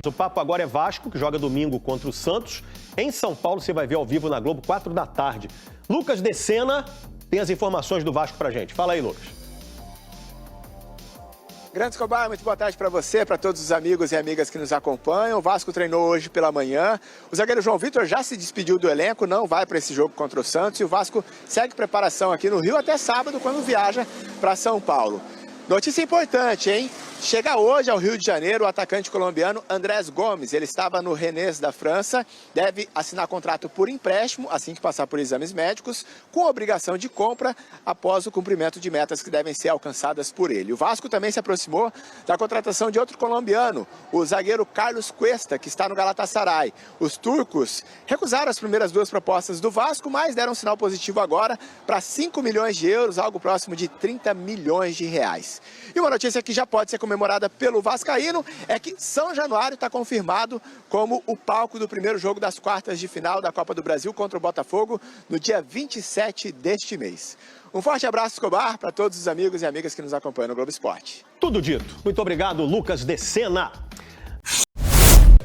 O papo agora é Vasco, que joga domingo contra o Santos. Em São Paulo, você vai ver ao vivo na Globo, 4 da tarde. Lucas Decena tem as informações do Vasco pra gente. Fala aí, Lucas. Grande Escobar, muito boa tarde para você, para todos os amigos e amigas que nos acompanham. O Vasco treinou hoje pela manhã. O zagueiro João Vitor já se despediu do elenco, não vai para esse jogo contra o Santos. E o Vasco segue preparação aqui no Rio até sábado, quando viaja para São Paulo. Notícia importante, hein? Chega hoje ao Rio de Janeiro o atacante colombiano Andrés Gomes. Ele estava no Rennes da França, deve assinar contrato por empréstimo, assim que passar por exames médicos, com obrigação de compra após o cumprimento de metas que devem ser alcançadas por ele. O Vasco também se aproximou da contratação de outro colombiano, o zagueiro Carlos Cuesta, que está no Galatasaray. Os turcos recusaram as primeiras duas propostas do Vasco, mas deram um sinal positivo agora para 5 milhões de euros, algo próximo de 30 milhões de reais. E uma notícia que já pode ser comemorada pelo vascaíno é que São Januário está confirmado como o palco do primeiro jogo das quartas de final da Copa do Brasil contra o Botafogo no dia 27 deste mês. Um forte abraço, Escobar, para todos os amigos e amigas que nos acompanham no Globo Esporte. Tudo dito. Muito obrigado, Lucas Decena.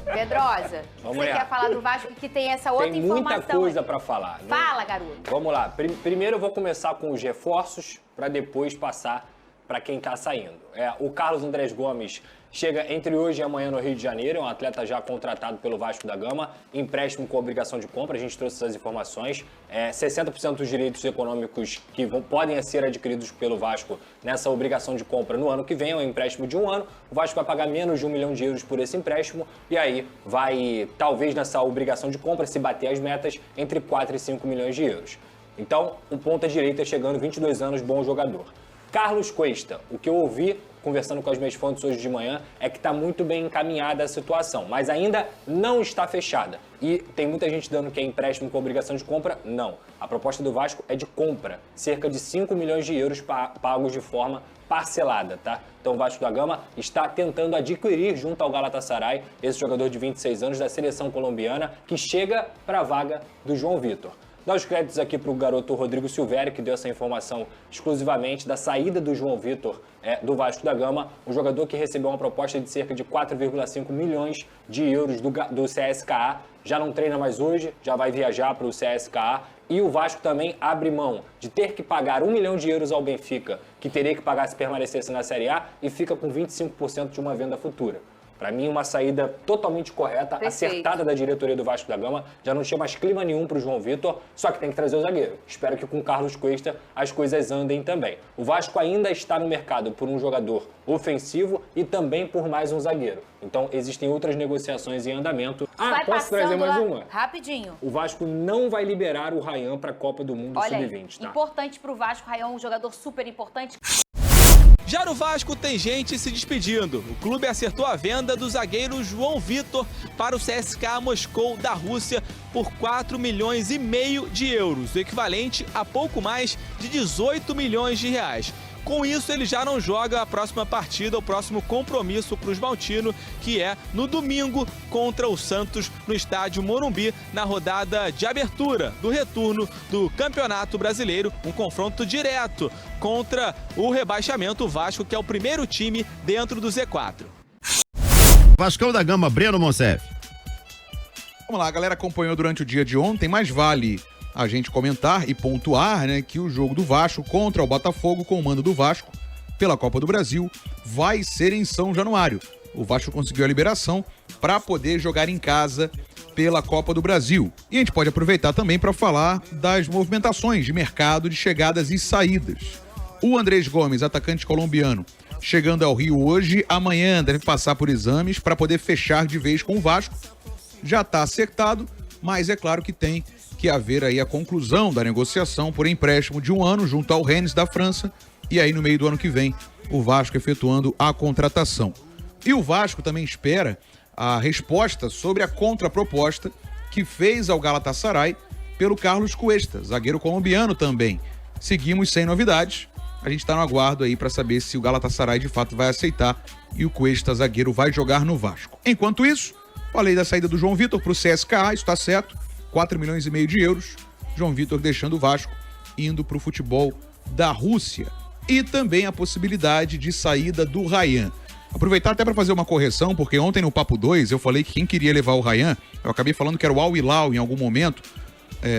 Pedrosa, você quer falar do Vasco que tem essa outra informação? Tem muita coisa para falar. Fala, garoto. Vamos lá. Primeiro eu vou começar com os reforços, para depois passar para quem está saindo. O Carlos Andrés Gomes chega entre hoje e amanhã no Rio de Janeiro, é um atleta já contratado pelo Vasco da Gama, empréstimo com obrigação de compra, a gente trouxe essas informações. 60% dos direitos econômicos que podem ser adquiridos pelo Vasco nessa obrigação de compra no ano que vem, é um empréstimo de 1 ano, o Vasco vai pagar menos de 1 milhão de euros por esse empréstimo, e aí vai, talvez nessa obrigação de compra, se bater as metas, entre 4 e 5 milhões de euros. Então, o ponta-direita chegando, 22 anos, bom jogador. Carlos Cuesta, o que eu ouvi conversando com as minhas fontes hoje de manhã é que está muito bem encaminhada a situação, mas ainda não está fechada. E tem muita gente dando que é empréstimo com obrigação de compra. Não. A proposta do Vasco é de compra, cerca de 5 milhões de euros pagos de forma parcelada, tá? Então o Vasco da Gama está tentando adquirir junto ao Galatasaray esse jogador de 26 anos da seleção colombiana que chega para a vaga do João Vitor. Dá os créditos aqui para o garoto Rodrigo Silvério, que deu essa informação exclusivamente da saída do João Vitor do Vasco da Gama, um jogador que recebeu uma proposta de cerca de 4,5 milhões de euros do CSKA, já não treina mais hoje, já vai viajar para o CSKA, e o Vasco também abre mão de ter que pagar 1 milhão de euros ao Benfica, que teria que pagar se permanecesse na Série A, e fica com 25% de uma venda futura. Para mim, uma saída totalmente correta, acertada da diretoria do Vasco da Gama. Já não tinha mais clima nenhum para o João Vitor, só que tem que trazer o zagueiro. Espero que com o Carlos Cuesta as coisas andem também. O Vasco ainda está no mercado por um jogador ofensivo e também por mais um zagueiro. Então, existem outras negociações em andamento. Posso trazer mais uma? Rapidinho. O Vasco não vai liberar o Ryan para a Copa do Mundo Sub-20, tá? Importante para o Vasco, o Ryan é um jogador super importante. Já no Vasco tem gente se despedindo. O clube acertou a venda do zagueiro João Vitor para o CSKA Moscou da Rússia por 4 milhões e meio de euros, o equivalente a pouco mais de 18 milhões de reais. Com isso, ele já não joga a próxima partida, o próximo compromisso para o Esmaltino, que é no domingo contra o Santos no estádio Morumbi, na rodada de abertura do retorno do Campeonato Brasileiro, um confronto direto contra o rebaixamento, o Vasco, que é o primeiro time dentro do Z4. Vascão da Gama, Breno Monsef. Vamos lá, a galera acompanhou durante o dia de ontem, mas vale a gente comentar e pontuar, né, que o jogo do Vasco contra o Botafogo, com o mando do Vasco, pela Copa do Brasil, vai ser em São Januário. O Vasco conseguiu a liberação para poder jogar em casa pela Copa do Brasil. E a gente pode aproveitar também para falar das movimentações de mercado, de chegadas e saídas. O Andrés Gomes, atacante colombiano, chegando ao Rio hoje, amanhã deve passar por exames para poder fechar de vez com o Vasco. Já está acertado, mas é claro que tem que haver aí a conclusão da negociação por empréstimo de 1 ano junto ao Rennes da França, e aí no meio do ano que vem o Vasco efetuando a contratação. E o Vasco também espera a resposta sobre a contraproposta que fez ao Galatasaray pelo Carlos Cuesta, zagueiro colombiano também. Seguimos sem novidades, a gente está no aguardo aí para saber se o Galatasaray de fato vai aceitar e o Cuesta, zagueiro, vai jogar no Vasco. Enquanto isso, falei da saída do João Vitor para o CSKA, isso está certo, 4 milhões e meio de euros, João Vitor deixando o Vasco, indo para o futebol da Rússia. E também a possibilidade de saída do Ryan. Aproveitar até para fazer uma correção, porque ontem no Papo 2 eu falei que quem queria levar o Rayhan, eu acabei falando que era o Al Hilal em algum momento.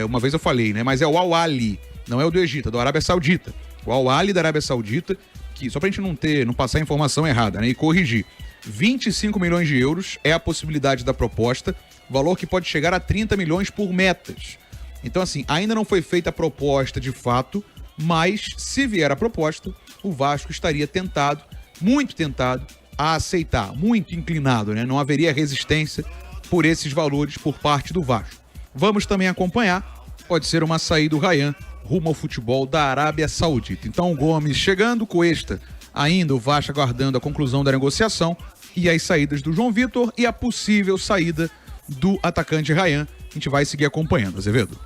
Uma vez eu falei, né? Mas é o Al Ahly, não é o do Egito, é do Arábia Saudita. O Al Ahly da Arábia Saudita, que só pra gente não passar a informação errada, né? E corrigir. 25 milhões de euros é a possibilidade da proposta, valor que pode chegar a 30 milhões por metas. Então, assim, ainda não foi feita a proposta de fato, mas se vier a proposta, o Vasco estaria tentado, muito tentado, a aceitar, muito inclinado, né? Não haveria resistência por esses valores por parte do Vasco. Vamos também acompanhar, pode ser uma saída do Rayhan rumo ao futebol da Arábia Saudita. Então o Gomes chegando, Cuesta ainda, o Vasco aguardando a conclusão da negociação e as saídas do João Vitor e a possível saída do atacante Rayhan. A gente vai seguir acompanhando, Azevedo.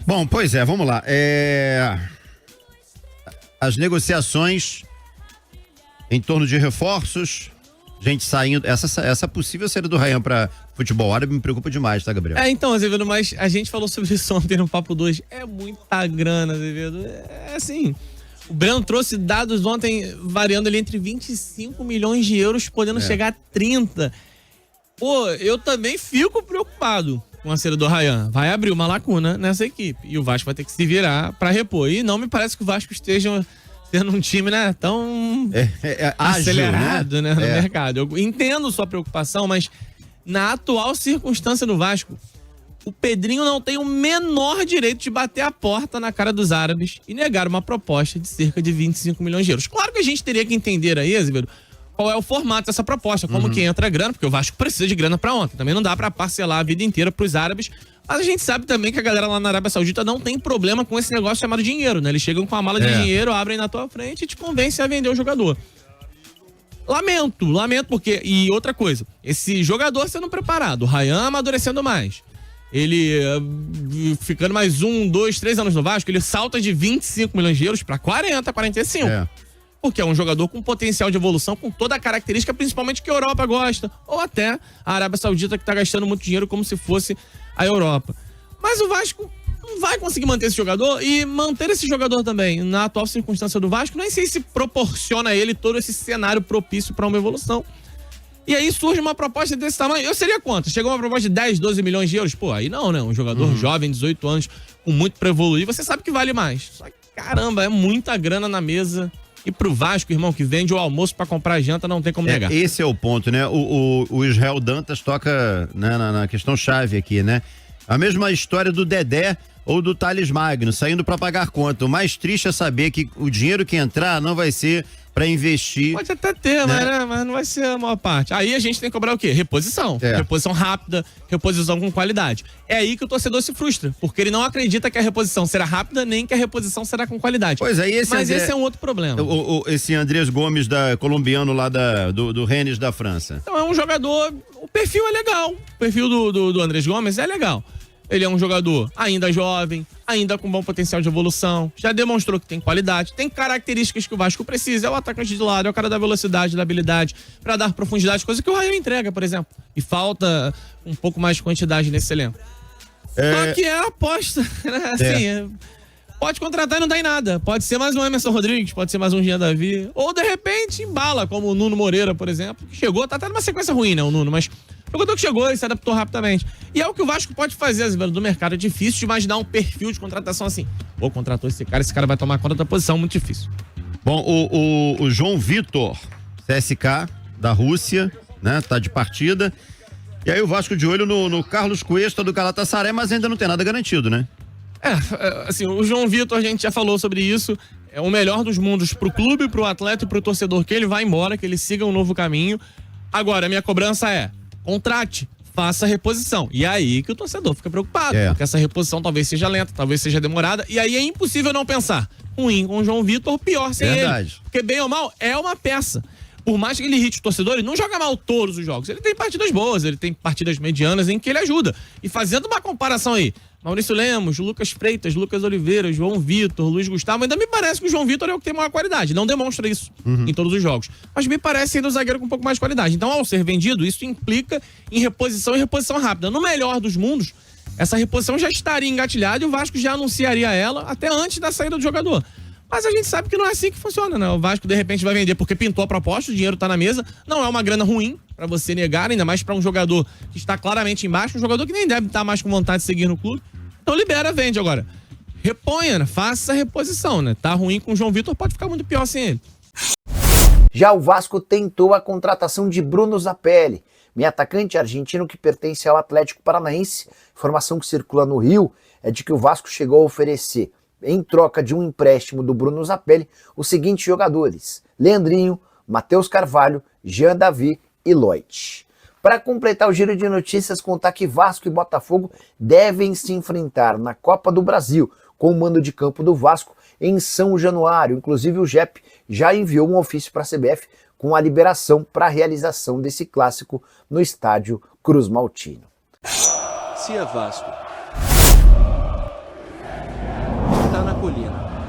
Bom, pois é, vamos lá. As negociações em torno de reforços, gente saindo, essa possível saída do Rayhan para futebol árabe me preocupa demais, tá, Gabriel? Então, Azevedo, mas a gente falou sobre isso ontem no Papo 2, é muita grana, Azevedo, é assim, o Breno trouxe dados ontem variando ali entre 25 milhões de euros, podendo chegar a 30. Pô, eu também fico preocupado com a saída do Rayhan, vai abrir uma lacuna nessa equipe, e o Vasco vai ter que se virar para repor, e não me parece que o Vasco esteja sendo um time, né, tão acelerado, ágil, né, no mercado. Eu entendo sua preocupação, mas na atual circunstância do Vasco, o Pedrinho não tem o menor direito de bater a porta na cara dos árabes e negar uma proposta de cerca de 25 milhões de euros. Claro que a gente teria que entender aí, Azevedo, qual é o formato dessa proposta, como que entra a grana, porque o Vasco precisa de grana pra ontem. Também não dá pra parcelar a vida inteira pros árabes, mas a gente sabe também que a galera lá na Arábia Saudita não tem problema com esse negócio chamado dinheiro, né? Eles chegam com a mala de dinheiro, abrem na tua frente e te convencem a vender o jogador. Lamento porque... E outra coisa, esse jogador sendo preparado, o Rayhan amadurecendo mais, ele ficando mais 1, 2, 3 anos no Vasco, ele salta de 25 milhões de euros pra 40, 45. Porque é um jogador com potencial de evolução, com toda a característica, principalmente que a Europa gosta. Ou até a Arábia Saudita, que tá gastando muito dinheiro como se fosse a Europa. Mas o Vasco não vai conseguir manter esse jogador e manter esse jogador também, na atual circunstância do Vasco, nem sei se proporciona a ele todo esse cenário propício para uma evolução. E aí surge uma proposta desse tamanho. Eu seria quanto? Chegou uma proposta de 10, 12 milhões de euros? Pô, aí não, né? Um jogador jovem, 18 anos, com muito pra evoluir, você sabe que vale mais. Só que, caramba, é muita grana na mesa. E pro Vasco, irmão, que vende o almoço pra comprar janta, não tem como negar. Esse é o ponto, né? O Israel Dantas toca, né, na questão chave aqui, né? A mesma história do Dedé ou do Thales Magno, saindo pra pagar conta. O mais triste é saber que o dinheiro que entrar não vai ser pra investir. Pode até ter, né? Mas não vai ser a maior parte. Aí a gente tem que cobrar o quê? Reposição. Reposição rápida, reposição com qualidade. É aí que o torcedor se frustra, porque ele não acredita que a reposição será rápida, nem que a reposição será com qualidade. Pois é, esse é um outro problema. Esse Andrés Gomes, colombiano lá do Rennes da França. Então é um jogador, o perfil é legal. O perfil do Andrés Gomes é legal. Ele é um jogador ainda jovem, ainda com bom potencial de evolução, já demonstrou que tem qualidade, tem características que o Vasco precisa, é o atacante de lado, é o cara da velocidade, da habilidade, pra dar profundidade, coisa que o Rayhan entrega, por exemplo. E falta um pouco mais de quantidade nesse elenco. Só que é a aposta, né? Assim, pode contratar e não dá em nada. Pode ser mais um Emerson Rodrigues, pode ser mais um Jean Davi, ou de repente embala, como o Nuno Moreira, por exemplo, que chegou, tá até numa sequência ruim, né, o Nuno, mas o jogador que chegou e se adaptou rapidamente. E é o que o Vasco pode fazer, às vezes, do mercado. É difícil de imaginar um perfil de contratação assim. Pô, contratou esse cara vai tomar conta da posição, muito difícil. Bom, o João Vitor, CSK, da Rússia, né, tá de partida. E aí o Vasco de olho no Carlos Cuesta do Galatasaray, mas ainda não tem nada garantido, né? Assim, o João Vitor, a gente já falou sobre isso, é o melhor dos mundos pro clube, pro atleta e pro torcedor, que ele vá embora, que ele siga um novo caminho. Agora, a minha cobrança é: contrate, faça a reposição. E é aí que o torcedor fica preocupado, porque essa reposição talvez seja lenta, talvez seja demorada, e aí é impossível não pensar ruim com o João Vitor, pior sem ele. Porque bem ou mal, é uma peça. Por mais que ele irrite o torcedor, ele não joga mal todos os jogos. Ele tem partidas boas, ele tem partidas medianas em que ele ajuda. E fazendo uma comparação aí, Maurício Lemos, Lucas Freitas, Lucas Oliveira, João Vitor, Luiz Gustavo, ainda me parece que o João Vitor é o que tem maior qualidade. Não demonstra isso em todos os jogos. Mas me parece ainda o zagueiro com um pouco mais de qualidade. Então, ao ser vendido, isso implica em reposição e reposição rápida. No melhor dos mundos, essa reposição já estaria engatilhada e o Vasco já anunciaria ela até antes da saída do jogador. Mas a gente sabe que não é assim que funciona, né? O Vasco, de repente, vai vender porque pintou a proposta, o dinheiro tá na mesa. Não é uma grana ruim pra você negar, ainda mais pra um jogador que está claramente embaixo, um jogador que nem deve estar mais com vontade de seguir no clube. Então libera, vende agora. Reponha, né? Faça a reposição, né? Tá ruim com o João Vitor, pode ficar muito pior sem ele. Já o Vasco tentou a contratação de Bruno Zapelli, meio atacante argentino que pertence ao Atlético Paranaense. Informação que circula no Rio é de que o Vasco chegou a oferecer, em troca de um empréstimo do Bruno Zapelli, os seguintes jogadores: Leandrinho, Matheus Carvalho, Jean Davi e Lloyd. Para completar o giro de notícias, contar que Vasco e Botafogo devem se enfrentar na Copa do Brasil, com o mando de campo do Vasco em São Januário. Inclusive o JEP já enviou um ofício para a CBF com a liberação para a realização desse clássico no estádio Cruz Maltino. Se é Vasco, tá na colina.